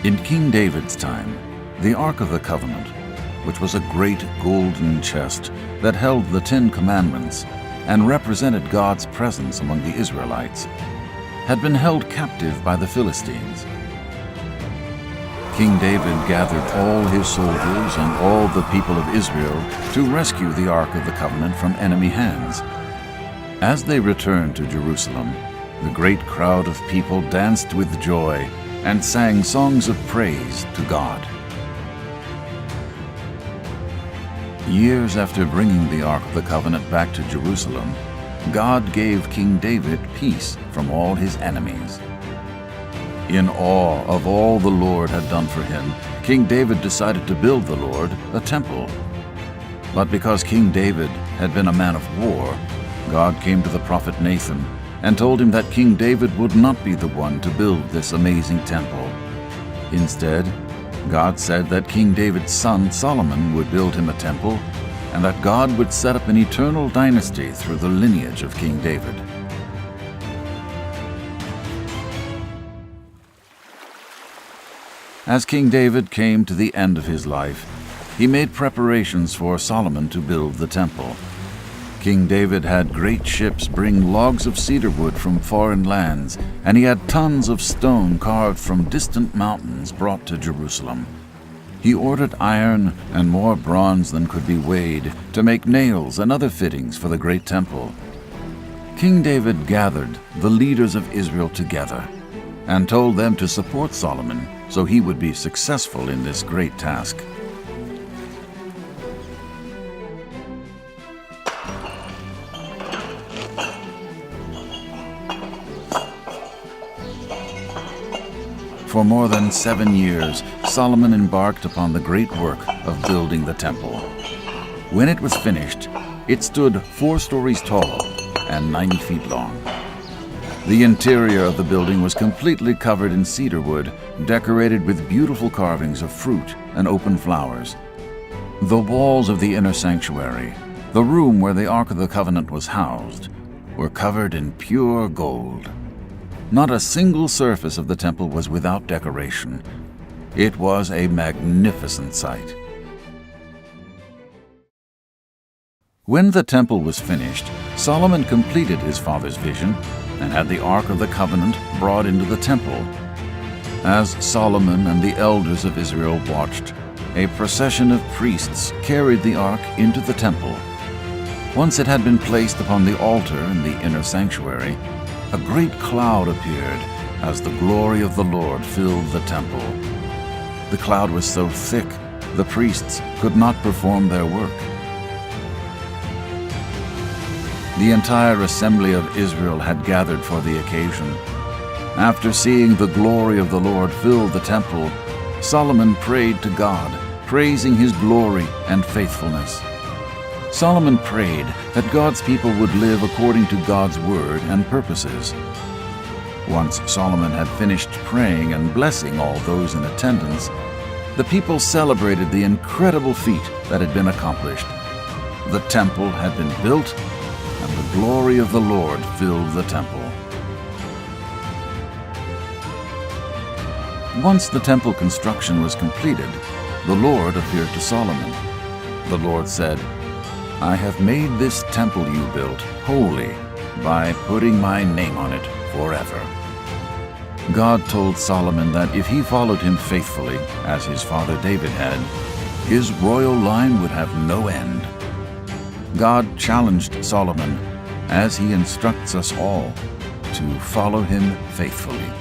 In King David's time, the Ark of the Covenant, which was a great golden chest that held the Ten Commandments and represented God's presence among the Israelites, had been held captive by the Philistines. King David gathered all his soldiers and all the people of Israel to rescue the Ark of the Covenant from enemy hands. As they returned to Jerusalem, the great crowd of people danced with joy and sang songs of praise to God. Years after bringing the Ark of the Covenant back to Jerusalem, God gave King David peace from all his enemies. In awe of all the Lord had done for him, King David decided to build the Lord a temple. But because King David had been a man of war, God came to the prophet Nathan and told him that King David would not be the one to build this amazing temple. Instead, God said that King David's son Solomon would build him a temple, and that God would set up an eternal dynasty through the lineage of King David. As King David came to the end of his life, he made preparations for Solomon to build the temple. King David had great ships bring logs of cedar wood from foreign lands, and he had tons of stone carved from distant mountains brought to Jerusalem. He ordered iron and more bronze than could be weighed to make nails and other fittings for the great temple. King David gathered the leaders of Israel together and told them to support Solomon so he would be successful in this great task. For more than 7 years, Solomon embarked upon the great work of building the temple. When it was finished, it stood 4 stories tall and 90 feet long. The interior of the building was completely covered in cedar wood, decorated with beautiful carvings of fruit and open flowers. The walls of the inner sanctuary, the room where the Ark of the Covenant was housed, were covered in pure gold. Not a single surface of the temple was without decoration. It was a magnificent sight. When the temple was finished, Solomon completed his father's vision and had the Ark of the Covenant brought into the temple. As Solomon and the elders of Israel watched, a procession of priests carried the Ark into the temple. Once it had been placed upon the altar in the inner sanctuary, a great cloud appeared as the glory of the Lord filled the temple. The cloud was so thick, the priests could not perform their work. The entire assembly of Israel had gathered for the occasion. After seeing the glory of the Lord fill the temple, Solomon prayed to God, praising his glory and faithfulness. Solomon prayed that God's people would live according to God's word and purposes. Once Solomon had finished praying and blessing all those in attendance, the people celebrated the incredible feat that had been accomplished. The temple had been built, and the glory of the Lord filled the temple. Once the temple construction was completed, the Lord appeared to Solomon. The Lord said, "I have made this temple you built holy by putting my name on it forever." God told Solomon that if he followed him faithfully, as his father David had, his royal line would have no end. God challenged Solomon, as he instructs us all, to follow him faithfully.